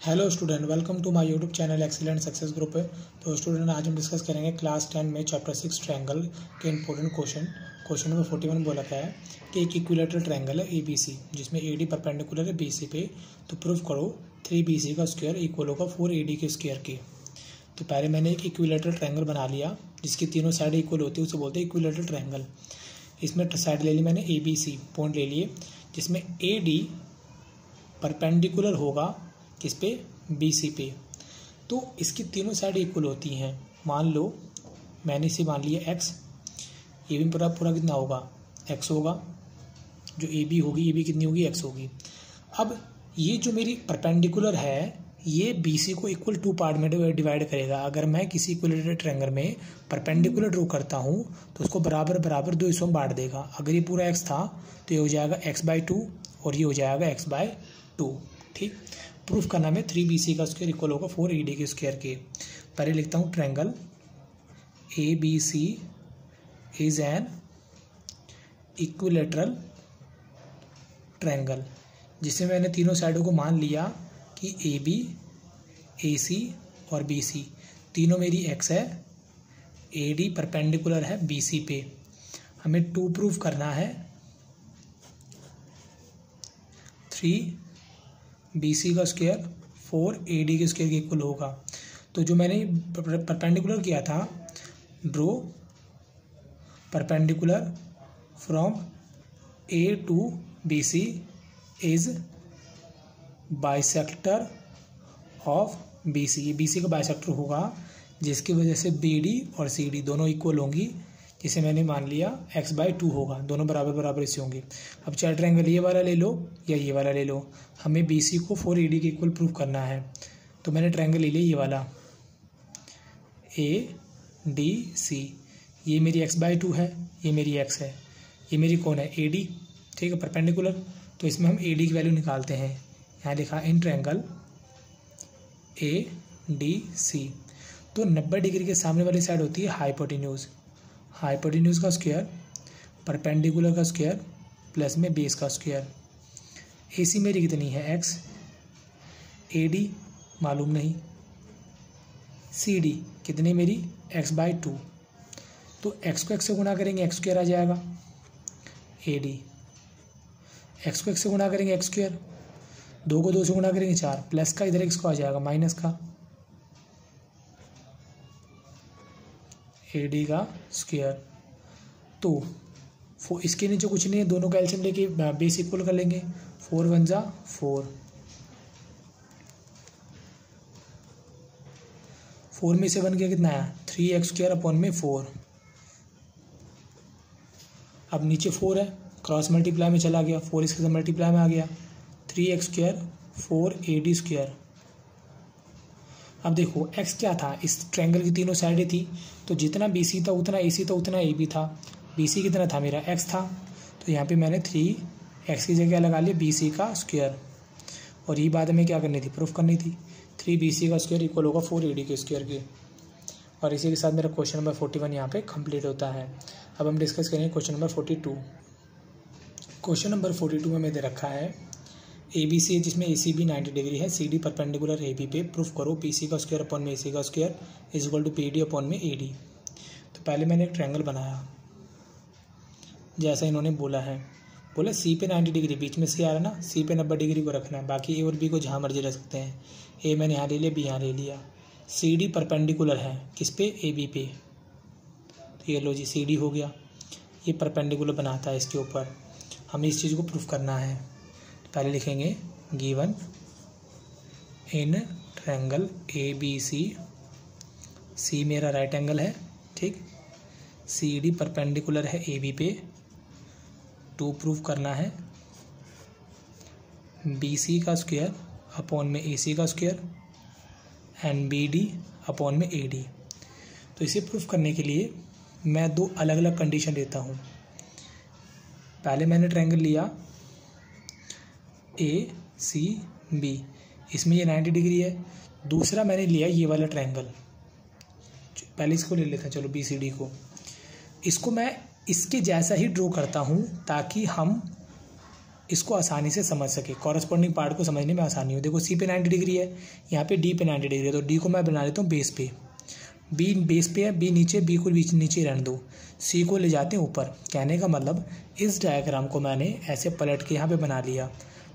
Hello student, welcome to my YouTube channel excellent success group है। तो student, आज हम डिस्कस करेंगे क्लास 10 में चैप्टर 6 ट्रायंगल के इंपॉर्टेंट क्वेश्चन नंबर 41 बोला गया है कि एक इक्विलेटरल ट्रायंगल है ABC जिसमें AD परपेंडिकुलर है BC पे। तो प्रूफ करो 3BC का स्क्वायर इक्वल होगा 4AD के स्क्वायर के। तो पहले मैंने एक इक्विलेटरल ट्रायंगल बना लिया जिसकी तीनों साइड इक्वल होती है, उसे बोलते हैं इक्विलेटरल ट्रायंगल। इसमें साइड ले ली मैंने ABC पॉइंट ले लिए जिसमें AD परपेंडिकुलर होगा किस पे, BC पे। तो इसकी तीनों साइड इक्वल होती हैं। मान लो मैंने इसे मान लिया x, ये भी पूरा कितना होगा, x होगा। जो AB होगी ये भी कितनी होगी, x होगी। अब ये जो मेरी परपेंडिकुलर है ये BC को इक्वल 2 पार्ट में डिवाइड करेगा। अगर मैं किसी इक्विलेटरल ट्रायंगल में परपेंडिकुलर ड्रॉ करता हूँ तो उसको बराबर बराबर 2 हिस्सों में बांट देगा। अगर ये पूरा x था तो ये हो जाएगा x/2 और ये हो जाएगा x/2। ठीक, प्रूफ करना में 3BC का स्क्वायर इक्वल होगा 4AD के स्क्वायर के। पहले लिखता हूँ triangle ABC is an equilateral triangle जिसमें मैंने तीनों साइडों को मान लिया कि AB, AC और BC तीनों मेरी x है, AD परपेंडिकुलर है BC पे। हमें 2 प्रूफ करना है 3BC का स्क्वायर 4AD के स्क्वायर के इक्वल होगा। तो जो मैंने परपेंडिकुलर किया था, draw perpendicular from A to BC is bisector of BC। ये BC का बाइसेक्टर होगा जिसकी वजह से BD और CD दोनों इक्वल होंगी, जिसे मैंने मान लिया x/2 होगा। दोनों बराबर बराबर इसे होंगे। अब चाहे ट्रायंगल ये वाला ले लो या ये वाला ले लो, हमें BC को 4AD के इक्वल प्रूव करना है। तो मैंने ट्रायंगल ले लिया ये वाला ADC। ये मेरी x/2 है, ये मेरी x है, ये मेरी कौन है, AD। ठीक है, परपेंडिकुलर। तो इसमें हम AD की वैल्यू निकालते हैं। यहाँ लिखा इन ट्रायंगल ADC। तो 90 डिग्री के सामने वाली साइड होती है हाइपोटेन्यूज। हाइपोटेन्यूज का स्क्वायर परपेंडिकुलर का स्क्वायर प्लस में बेस का स्क्वायर। AC मेरी कितनी है x, AD मालूम नहीं, CD कितनी मेरी x/2। तो x को x से गुणा करेंगे x स्क्वायर आ जाएगा, AD x को x से गुणा करेंगे x स्क्वायर, 2 को 2 से गुणा करेंगे 4, प्लस का इधर x को आ जाएगा माइनस का, AD का स्क्वायर। तो इसके नीचे कुछ नहीं है, दोनों का एलसीएम लेके बेस इक्वल कर लेंगे। 4 1 जा 4, 4 में से 1 गया कितना आया, 3x² अपॉन में 4। अब नीचे 4 है, क्रॉस मल्टीप्लाई में चला गया, 4 इसके साथ मल्टीप्लाई में आ गया, 3x² 4AD²। अब देखो x क्या था, इस ट्रायंगल की तीनों साइडें थी, तो जितना BC था उतना AC था उतना AB था। BC कितना था मेरा x था, तो यहाँ पे मैंने 3x की जगह लगा लिया BC का स्क्वायर। और ये बात हमें क्या करनी थी, प्रूफ करनी थी। 3BC का स्क्वायर इक्वल होगा 4AD के स्क्वायर के। और इसी के साथ मेरा क्वेश्चन नंबर 41 यहाँ पे कंप्लीट होता है। अब हम डिस्कस करेंगे क्वेश्चन नंबर 42। क्वेश्चन नंबर 42 में दे रखा है ABC जिसमें ACB 90 डिग्री है, CD परपेंडिकुलर AB पे। प्रूफ करो BC का स्क्वायर अपॉन में AC का square is equal to BD upon में AD। तो पहले मैंने एक ट्रायंगल बनाया जैसा इन्होंने बोला है। बोला C पे 90 डिग्री, बीच में C आ रहा है ना, C पे 90 डिग्री को रखना है, बाकी A और B को जहाँ मर्जी रख सकते हैं। A मैंने यहाँ ले लिया, B यहाँ ले लिया। CD परपेंडिकुलर है किस पे, AB पे। तो ये लो जी CD हो गया, ये परपेंडिकुलर बनाता है इसके ऊपर। हमें इस चीज़ को प्रूफ करना है। पहले लिखेंगे given in triangle ABC, C मेरा राइट एंगल है, ठीक, CD परपेंडिकुलर है AB पे। 2 प्रूफ करना है BC का स्क्वायर अपॉन में AC का स्क्वायर एंड BD अपॉन में AD। तो इसे प्रूफ करने के लिए मैं 2 अलग अलग कंडीशन देता हूँ। पहले मैंने ट्रायंगल लिया ACB, इसमें ये 90 डिग्री है। दूसरा मैंने लिया ये वाला ट्रायंगल, पहले इसको ले लेते हैं, चलो BCD को। इसको मैं इसके जैसा ही ड्रॉ करता हूँ ताकि हम इसको आसानी से समझ सके, कॉरस्पॉन्डिंग पार्ट को समझने में आसानी हो। देखो सी पे 90 डिग्री है, यहाँ पे डी पे 90 डिग्री है, तो डी को मैं बना लेता हूँ बेस पे, बी बेस पे है, बी नीचे, बी को बीच नीचे रहने दो, सी को ले जाते हैं ऊपर। कहने का मतलब इस डायग्राम को मैंने ऐसे पलट के यहाँ पे बना लिया,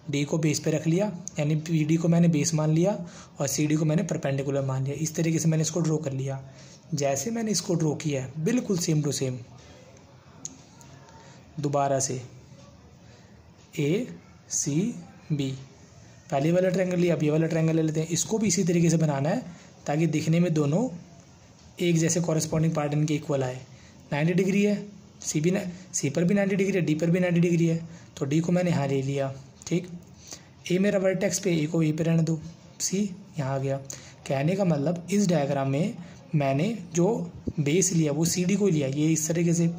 डी को बेस पे रख लिया, यानी पी डी को मैंने बेस मान लिया और सी डी को मैंने परपेंडिकुलर मान लिया। इस तरीके से मैंने इसको ड्रॉ कर लिया। जैसे मैंने इसको ड्रॉ किया है बिल्कुल सेम टू सेम, दोबारा से ए सी बी, पहले वाला ट्रायंगल लिया, अब ये वाला ट्रायंगल ले लेते हैं। इसको भी इसी तरीके से बनाना है ताकि दिखने में दोनों एक जैसे कॉरस्पॉन्डिंग पार्ट इनके इक्वल आए। 90 डिग्री है, सी पर भी 90 डिग्री है, डी पर भी 90 डिग्री है, तो डी को मैंने यहाँ ले लिया। ठीक, ए मेरा वर्टेक्स पे, ए को ए पे रहने दो, सी यहाँ आ गया। कहने का मतलब इस डायग्राम में मैंने जो बेस लिया वो सी डी को लिया, ये इस तरीके से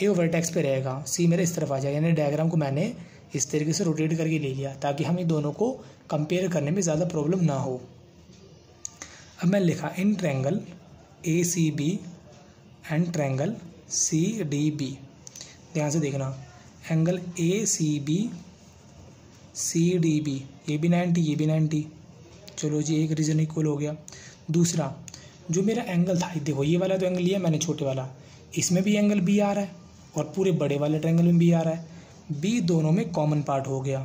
ए वर्टेक्स पे रहेगा, सी मेरे इस तरफ आ जाएगा, यानी डायग्राम को मैंने इस तरीके से रोटेट करके ले लिया ताकि हम इन दोनों को कंपेयर करने में ज़्यादा प्रॉब्लम ना हो। अब मैं लिखा in triangle A C B and triangle C D B. ध्यान से देखना, angle A C B C D B, ये भी 90 ये भी 90, चलो जी एक रीजन इक्वल हो गया। दूसरा जो मेरा एंगल था, देखो ये वाला तो एंगल लिया मैंने छोटे वाला, इसमें भी एंगल बी आ रहा है और पूरे बड़े वाले ट्रायंगल में भी आ रहा है। बी दोनों में कॉमन पार्ट हो गया,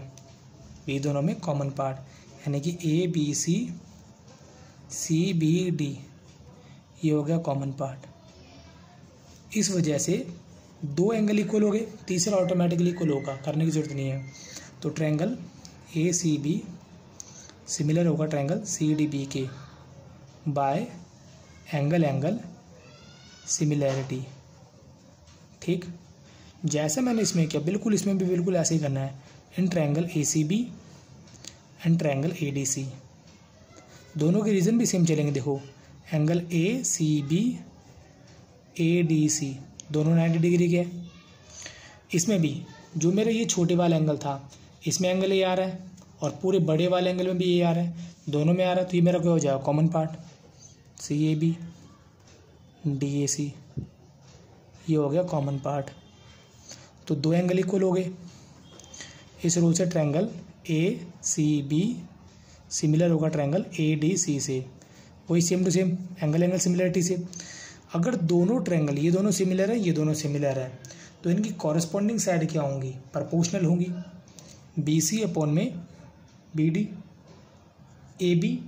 बी दोनों में कॉमन पार्ट, यानी कि A B C C B D, ये हो गया कॉमन पार्ट। इस वजह से दो एंगल इक्वल हो गए, तीसरा ऑटोमेटिकली इक्वल होगा, करने की जरूरत नहीं है। तो triangle A C B similar होगा ट्रायंगल सी डी बी के बाय एंगल सिमिलैरिटी। ठीक, जैसे मैंने इसमें किया बिल्कुल इसमें भी बिल्कुल ऐसे ही करना है। In triangle A C B and triangle A D C, दोनों के रीजन भी सेम चलेंगे। देखो angle A C B A D C दोनों 90 डिग्री के। इसमें भी जो मेरा ये छोटे वाला एंगल था, इसमें एंगल ए आ रहा है और पूरे बड़े वाले एंगल में भी ए आ रहा है, दोनों में आ रहा है, तो ये मेरा क्या हो जाएगा common part, C A B D A C, ये हो गया कॉमन पार्ट। तो दो एंगल इक्वल हो गए। इस रूल से triangle A C B similar होगा ट्रायंगल ए डी सी से, वही same to same angle similarity से। अगर दोनों ट्रायंगल ये दोनों सिमिलर है, ये दोनों सिमिलर है, तो इनकी कॉरस्पॉन्डिंग साइड क्या होंगी, प्रोपोर्शनल होंगी। बी सी अपॉन में B D, A B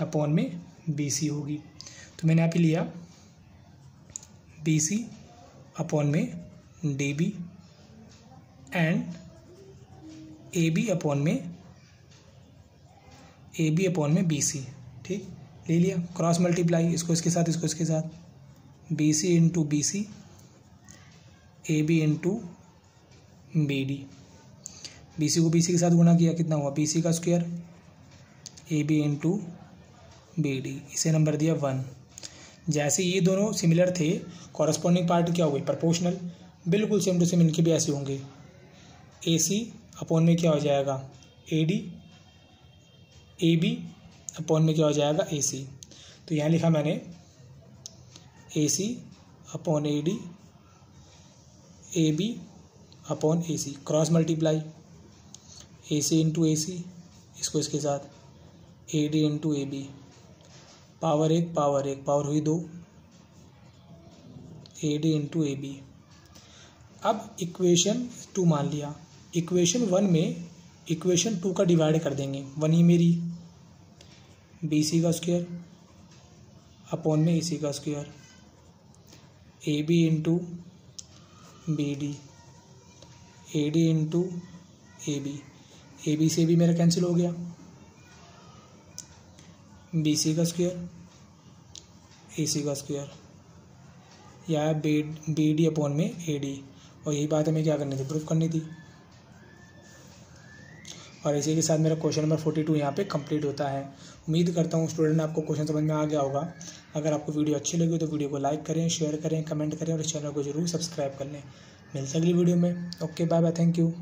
upon में बी सी होगी। तो मैंने यहाँ पे लिया बी सी अपॉन में D B and A B upon में बी सी। ठीक, ले लिया, क्रॉस मल्टीप्लाई, इसको इसके साथ, इसको इसके साथ, B C into B C, A B into B D. B C को बी सी के साथ गुणा किया, कितना हुआ बी सी का square, A B into B D, इसे नंबर दिया 1। जैसे ये दोनों सिमिलर थे, कॉरस्पॉन्डिंग पार्ट क्या हुई प्रोपोर्शनल, बिल्कुल सेम टू सेम इनके भी ऐसे होंगे। ए सी अपॉन में क्या हो जाएगा A D, A B upon में क्या हो जाएगा ए सी। तो यहाँ लिखा मैंने A C upon A D, A B upon A C, cross multiply, A C into A C, इसको इसके साथ, A D into A B, power 1 power हुई 2, A D into A B. अब इक्वेशन 2 मान लिया, इक्वेशन 1 में equation 2 का divide कर देंगे। 1 ही मेरी बी सी का स्क्वायर अपॉन में ए सी का square, A B into B D, A D into A B से भी मेरा कैंसिल हो गया, बी सी का स्क्वायर ए सी का स्क्वायर, या बी डी अपॉन में ए डी। और यही बात हमें क्या करनी थी, प्रूफ करनी थी। और इसी के साथ मेरा क्वेश्चन नंबर 42 यहाँ पे कंप्लीट होता है। उम्मीद करता हूँ स्टूडेंट आपको क्वेश्चन समझ में आ गया होगा। अगर आपको वीडियो अच्छी लगी तो वीडियो को लाइक करें, शेयर करें, कमेंट करें और इस चैनल को जरूर सब्सक्राइब कर लें। मिलते हैं अगली वीडियो में। Okay, bye bye, thank you.